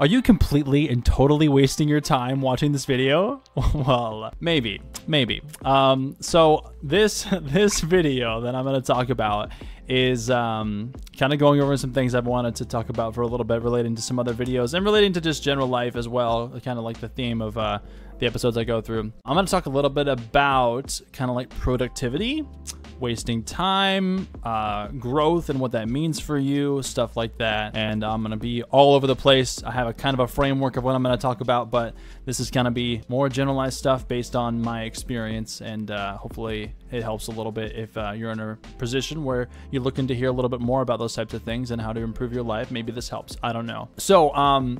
Are you completely and totally wasting your time watching this video? Well, maybe. So this video that I'm going to talk about is kind of going over some things I've wanted to talk about for a little bit, relating to some other videos and relating to just general life as well, kind of like the theme of the episodes I go through. I'm going to talk a little bit about kind of like productivity, wasting time, growth and what that means for you, stuff like that. And I'm going to be all over the place. I have a kind of a framework of what I'm going to talk about, but this is going to be more generalized stuff based on my experience, and hopefully it helps a little bit if you're in a position where you're looking to hear a little bit more about those types of things and how to improve your life. Maybe this helps. I don't know. So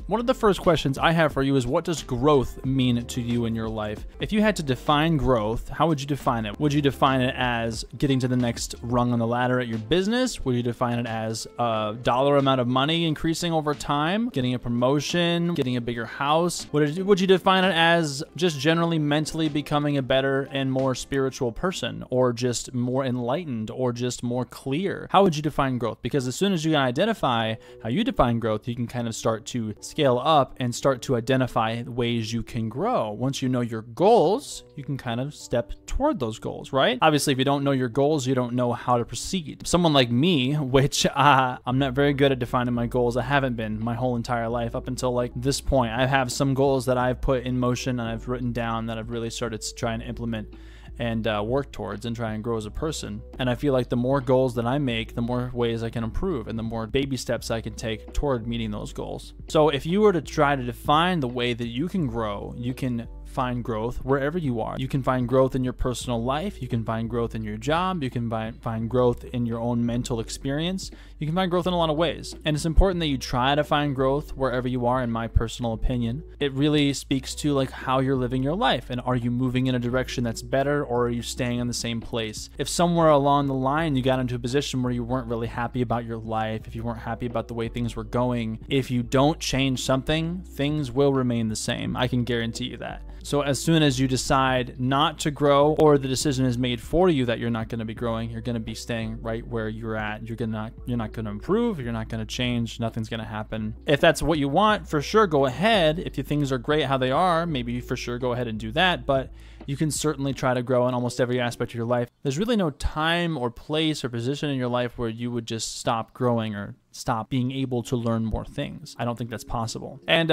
one of the first questions I have for you is, what does growth mean to you in your life? If you had to define growth, how would you define it? Would you define it as getting to the next rung on the ladder at your business? Would you define it as a dollar amount of money increasing over time, getting a promotion, getting a bigger house? Would you define it as just generally mentally becoming a better and more spiritual person, or just more enlightened, or just more clear? How would you define growth? Because as soon as you can identify how you define growth, you can kind of start to scale up and start to identify ways you can grow. Once you know your goals, you can kind of step toward those goals, right? Obviously, if you don't know your goals, you don't know how to proceed. Someone like me, which I'm not very good at defining my goals. I haven't been my whole entire life up until like this point. I have some goals that I've put in motion and I've written down that I've really started to try and implement and work towards and try and grow as a person. And I feel like the more goals that I make, the more ways I can improve and the more baby steps I can take toward meeting those goals. So if you were to try to define the way that you can grow, you can find growth wherever you are. You can find growth in your personal life. You can find growth in your job. You can find growth in your own mental experience. You can find growth in a lot of ways. And it's important that you try to find growth wherever you are, in my personal opinion. It really speaks to like how you're living your life, and are you moving in a direction that's better, or are you staying in the same place? If somewhere along the line you got into a position where you weren't really happy about your life, if you weren't happy about the way things were going, if you don't change something, things will remain the same. I can guarantee you that. So as soon as you decide not to grow, or the decision is made for you that you're not going to be growing, you're going to be staying right where you're at. You're not going to improve. You're not going to change. Nothing's going to happen. If that's what you want, for sure, go ahead. If your things are great how they are, maybe for sure go ahead and do that. But you can certainly try to grow in almost every aspect of your life. There's really no time or place or position in your life where you would just stop growing or stop being able to learn more things. I don't think that's possible. And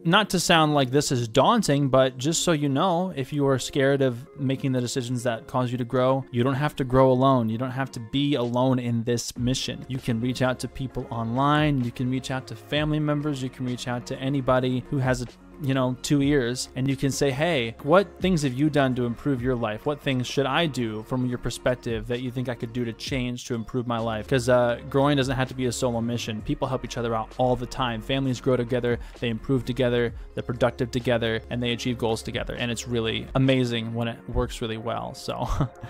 not to sound like this is daunting, but just so you know, if you are scared of making the decisions that cause you to grow, you don't have to grow alone. You don't have to be alone in this mission. You can reach out to people online. You can reach out to family members. You can reach out to anybody who has a 2 ears, and you can say, hey, what things have you done to improve your life? What things should I do from your perspective that you think I could do to change, to improve my life? Because growing doesn't have to be a solo mission. People help each other out all the time. Families grow together, they improve together, they're productive together, and they achieve goals together. And it's really amazing when it works really well. So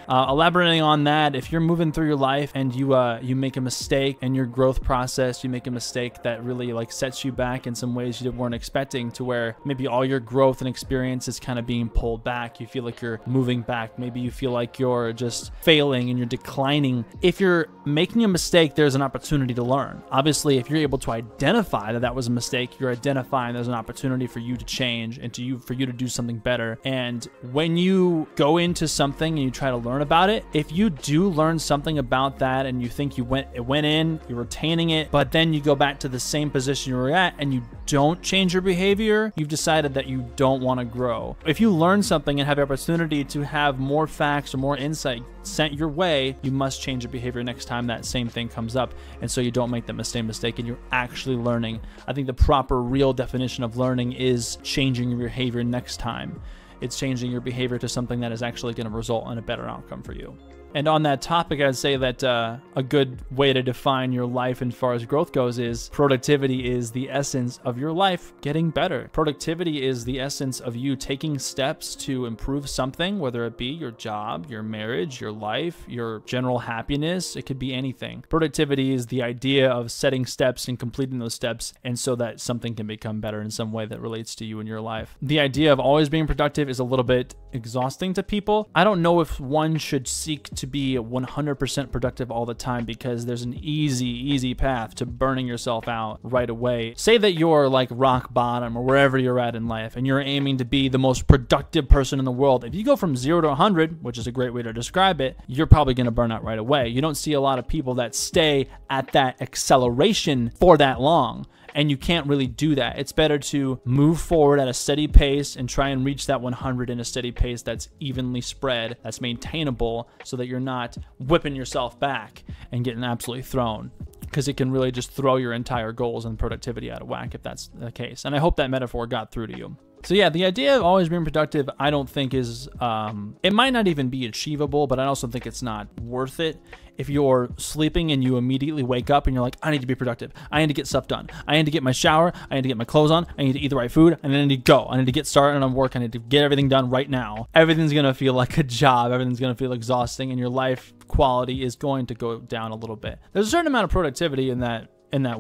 elaborating on that, if you're moving through your life and you make a mistake in your growth process, you make a mistake that really like sets you back in some ways you weren't expecting, to where maybe all your growth and experience is kind of being pulled back. You feel like you're moving back. Maybe you feel like you're just failing and you're declining. If you're making a mistake, there's an opportunity to learn. Obviously, if you're able to identify that that was a mistake, you're identifying there's an opportunity for you to change and for you to do something better. And when you go into something and you try to learn about it, if you do learn something about that and you think it went in, you're retaining it, but then you go back to the same position you were at and you don't change your behavior, you've decided that you don't want to grow. If you learn something and have the opportunity to have more facts or more insight sent your way, you must change your behavior next time that same thing comes up, and so you don't make the same mistake and you're actually learning. I think the proper, real definition of learning is changing your behavior next time. It's changing your behavior to something that is actually going to result in a better outcome for you. And on that topic, I'd say that a good way to define your life as far as growth goes is productivity is the essence of your life getting better. Productivity is the essence of you taking steps to improve something, whether it be your job, your marriage, your life, your general happiness. It could be anything. Productivity is the idea of setting steps and completing those steps, and so that something can become better in some way that relates to you in your life. The idea of always being productive is a little bit exhausting to people. I don't know if one should seek to to be 100% productive all the time because there's an easy path to burning yourself out right away. Say that you're like rock bottom or wherever you're at in life and you're aiming to be the most productive person in the world. If you go from 0 to 100, which is a great way to describe it, you're probably going to burn out right away. You don't see a lot of people that stay at that acceleration for that long. And you can't really do that. It's better to move forward at a steady pace and try and reach that 100 in a steady pace that's evenly spread, that's maintainable, so that you're not whipping yourself back and getting absolutely thrown, because it can really just throw your entire goals and productivity out of whack if that's the case. And I hope that metaphor got through to you. So yeah, the idea of always being productive, I don't think is, it might not even be achievable, but I also think it's not worth it. If you're sleeping and you immediately wake up and you're like, I need to be productive. I need to get stuff done. I need to get my shower. I need to get my clothes on. I need to eat the right food. And then I need to go. I need to get started on work. I need to get everything done right now. Everything's going to feel like a job. Everything's going to feel exhausting, and your life quality is going to go down a little bit. There's a certain amount of productivity in that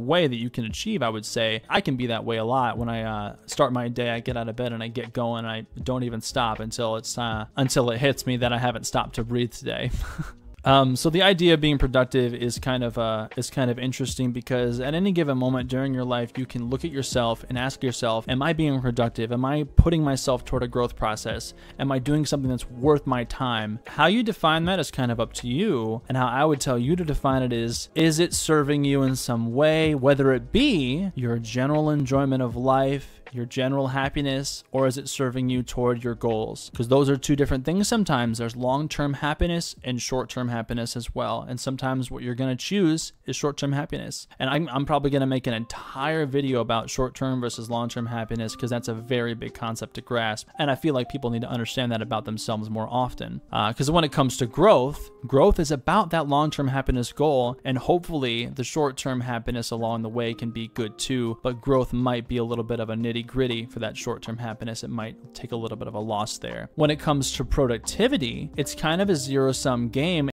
way that you can achieve. I would say I can be that way a lot. When I start my day, I get out of bed and I get going. I don't even stop until it hits me that I haven't stopped to breathe today. So the idea of being productive is kind of interesting, because at any given moment during your life, you can look at yourself and ask yourself, am I being productive? Am I putting myself toward a growth process? Am I doing something that's worth my time? How you define that is kind of up to you, and how I would tell you to define it is it serving you in some way, whether it be your general enjoyment of life, your general happiness, or is it serving you toward your goals? Because those are two different things. Sometimes there's long-term happiness and short-term happiness as well. And sometimes what you're going to choose is short-term happiness. And I'm probably going to make an entire video about short-term versus long-term happiness, because that's a very big concept to grasp. And I feel like people need to understand that about themselves more often. Because when it comes to growth is about that long-term happiness goal. And hopefully the short-term happiness along the way can be good too. But growth might be a little bit of a nitty-gritty for that short-term happiness. It might take a little bit of a loss there. When it comes to productivity, it's kind of a zero-sum game.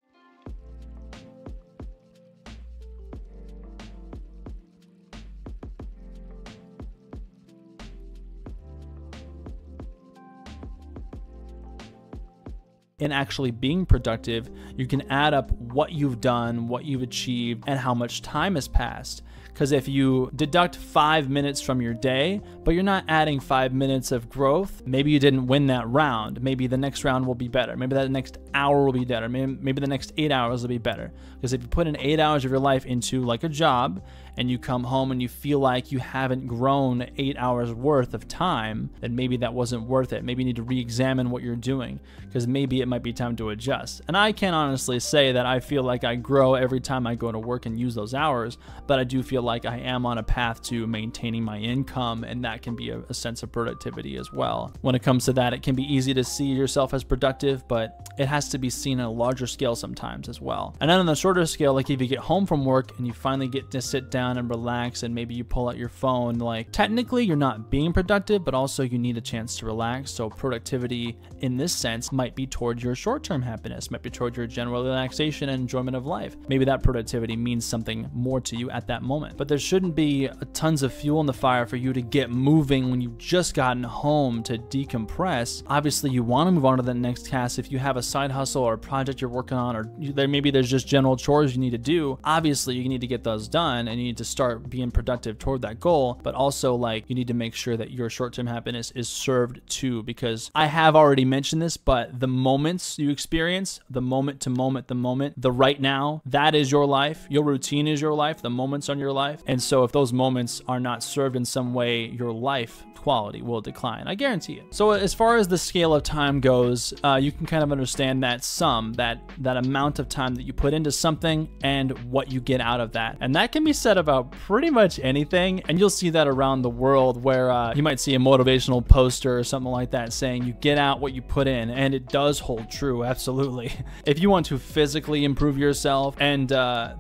In actually being productive, you can add up what you've done, what you've achieved, and how much time has passed. Because if you deduct 5 minutes from your day, but you're not adding 5 minutes of growth, maybe you didn't win that round. Maybe the next round will be better. Maybe that next hour will be better. Maybe the next 8 hours will be better. Because if you put in 8 hours of your life into like a job, and you come home and you feel like you haven't grown 8 hours worth of time, then maybe that wasn't worth it. Maybe you need to re-examine what you're doing, because maybe it might be time to adjust. And I can honestly say that I feel like I grow every time I go to work and use those hours, but I do feel like I am on a path to maintaining my income, and that can be a sense of productivity as well. When it comes to that, it can be easy to see yourself as productive, but it has to be seen on a larger scale sometimes as well. And then on the shorter scale, like if you get home from work and you finally get to sit down and relax, and maybe you pull out your phone, like technically you're not being productive, but also you need a chance to relax. So productivity in this sense might be toward your short-term happiness, might be toward your general relaxation and enjoyment of life. Maybe that productivity means something more to you at that moment. But there shouldn't be tons of fuel in the fire for you to get moving when you've just gotten home to decompress. Obviously you want to move on to the next task. If you have a side hustle or a project you're working on, or maybe there's just general chores you need to do, obviously you need to get those done, and you need to start being productive toward that goal. But also, like, you need to make sure that your short-term happiness is served too, because I have already mentioned this, but the moments you experience, the moment to moment, the right now, that is your life. Your routine is your life. The moments on your life. And so if those moments are not served in some way, your life quality will decline. I guarantee it. So as far as the scale of time goes, you can kind of understand that that amount of time that you put into something and what you get out of that. And that can be said about pretty much anything. And you'll see that around the world, where you might see a motivational poster or something like that saying you get out what you put in. And it does hold true, absolutely. If you want to physically improve yourself, and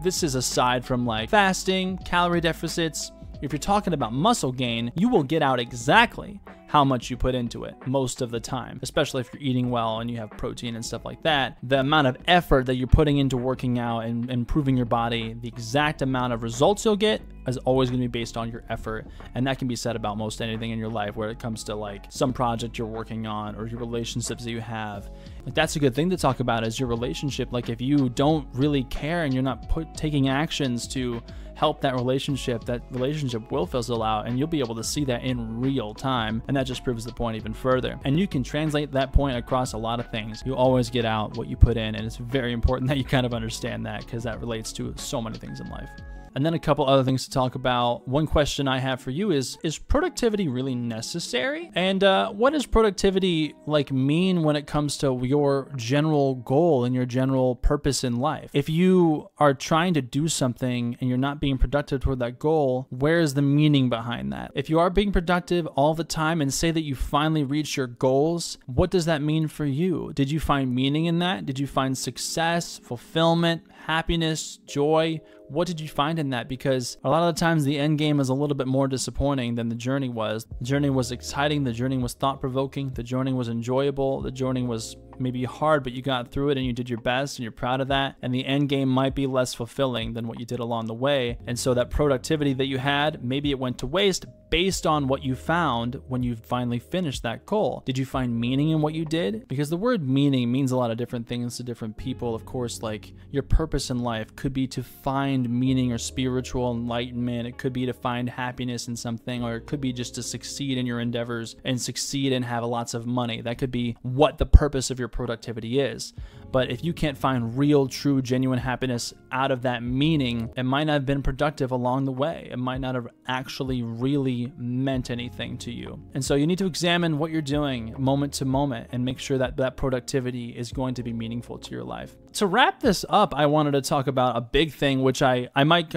this is aside from like fasting, calorie deficits, if you're talking about muscle gain, you will get out exactly how much you put into it most of the time, especially if you're eating well and you have protein and stuff like that. The amount of effort that you're putting into working out and improving your body, the exact amount of results you'll get is always going to be based on your effort. And that can be said about most anything in your life, where it comes to like some project you're working on or your relationships that you have. Like, that's a good thing to talk about, is your relationship. Like, if you don't really care and you're not taking actions to help that relationship will fizzle out, and you'll be able to see that in real time, and that just proves the point even further. And you can translate that point across a lot of things. You always get out what you put in, and it's very important that you kind of understand that, because that relates to so many things in life. And then a couple other things to talk about. One question I have for you is productivity really necessary? And what does productivity mean when it comes to your general goal and your general purpose in life? If you are trying to do something and you're not being productive toward that goal, where is the meaning behind that? If you are being productive all the time and say that you finally reached your goals, what does that mean for you? Did you find meaning in that? Did you find success, fulfillment, happiness, joy? What did you find in that? Because a lot of the times the end game is a little bit more disappointing than the journey was. The journey was exciting. The journey was thought-provoking. The journey was enjoyable. The journey was maybe hard, but you got through it and you did your best and you're proud of that. And the end game might be less fulfilling than what you did along the way. And so that productivity that you had, maybe it went to waste based on what you found when you finally finished that goal. Did you find meaning in what you did? Because the word meaning means a lot of different things to different people. Of course, like, your purpose in life could be to find meaning or spiritual enlightenment. It could be to find happiness in something, or it could be just to succeed in your endeavors and succeed and have lots of money. That could be what the purpose of your productivity is. But if you can't find real, true, genuine happiness out of that meaning, it might not have been productive along the way. It might not have actually really meant anything to you. And so you need to examine what you're doing moment to moment and make sure that that productivity is going to be meaningful to your life. To wrap this up, I wanted to talk about a big thing, which I might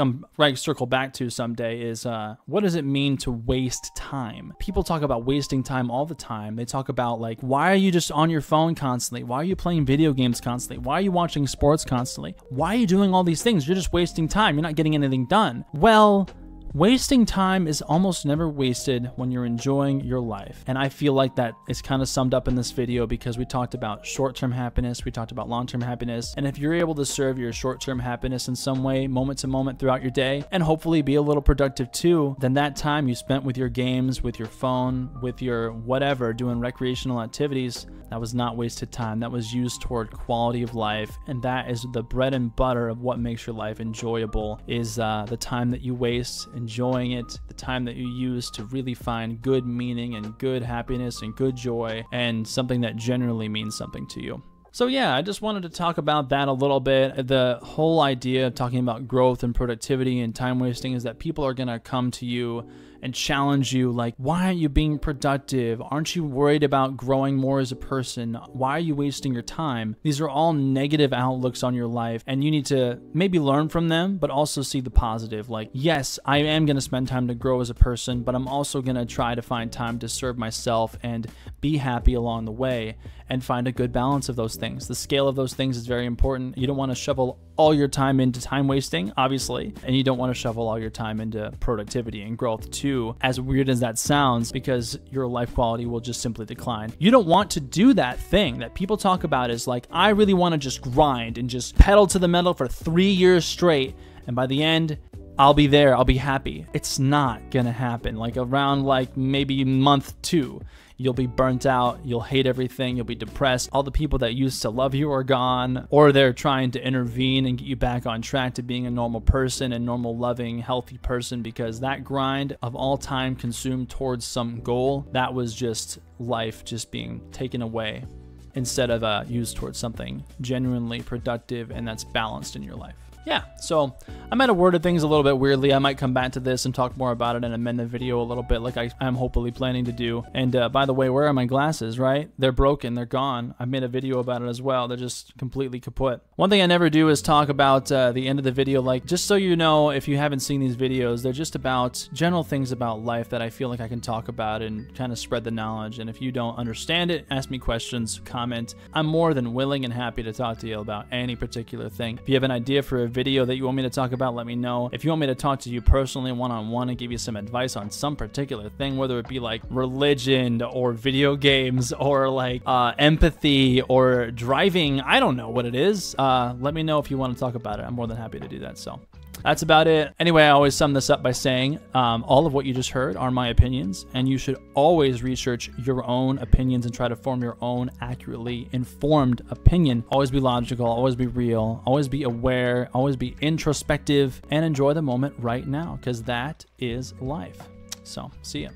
circle back to someday, is what does it mean to waste time? People talk about wasting time all the time. They talk about, like, why are you just on your phone constantly? Why are you playing video games constantly? Why are you watching sports constantly? Why are you doing all these things? You're just wasting time. You're not getting anything done. Well, wasting time is almost never wasted when you're enjoying your life. And I feel like that is kind of summed up in this video, because we talked about short-term happiness, we talked about long-term happiness. And if you're able to serve your short-term happiness in some way, moment to moment throughout your day, and hopefully be a little productive too, then that time you spent with your games, with your phone, with your whatever, doing recreational activities, that was not wasted time. That was used toward quality of life. And that is the bread and butter of what makes your life enjoyable, is the time that you waste enjoying it, the time that you use to really find good meaning and good happiness and good joy, and something that generally means something to you. So yeah, I just wanted to talk about that a little bit. The whole idea of talking about growth and productivity and time wasting is that people are going to come to you and challenge you, like, why aren't you being productive? Aren't you worried about growing more as a person? Why are you wasting your time? These are all negative outlooks on your life, and you need to maybe learn from them, but also see the positive. Like, yes, I am going to spend time to grow as a person, but I'm also going to try to find time to serve myself and be happy along the way, and find a good balance of those things. The scale of those things is very important. You don't want to shovel all your time into time wasting, obviously, and you don't want to shovel all your time into productivity and growth too, as weird as that sounds, because your life quality will just simply decline. You don't want to do that thing that people talk about, is like, I really want to just grind and just pedal to the metal for 3 years straight, and by the end, I'll be there, I'll be happy. It's not gonna happen. Like, around like maybe month 2, you'll be burnt out, you'll hate everything, you'll be depressed. All the people that used to love you are gone, or they're trying to intervene and get you back on track to being a normal person, a normal, loving, healthy person, because that grind of all time consumed towards some goal, that was just life just being taken away, instead of used towards something genuinely productive and that's balanced in your life. Yeah, so I might have worded things a little bit weirdly. I might come back to this and talk more about it and amend the video a little bit, like I'm hopefully planning to do. And by the way, where are my glasses, right? They're broken, they're gone. I made a video about it as well. They're just completely kaput. One thing I never do is talk about the end of the video. Like, just so you know, if you haven't seen these videos, they're just about general things about life that I feel like I can talk about and kind of spread the knowledge. And if you don't understand it, ask me questions, comment. I'm more than willing and happy to talk to you about any particular thing. If you have an idea for a video that you want me to talk about, let me know. If you want me to talk to you personally one-on-one and give you some advice on some particular thing, whether it be like religion or video games or like empathy or driving, I don't know what it is, let me know if you want to talk about it. I'm more than happy to do that. So that's about it. Anyway, I always sum this up by saying all of what you just heard are my opinions, and you should always research your own opinions and try to form your own accurately informed opinion. Always be logical, always be real, always be aware, always be introspective, and enjoy the moment right now, because that is life. So, see ya.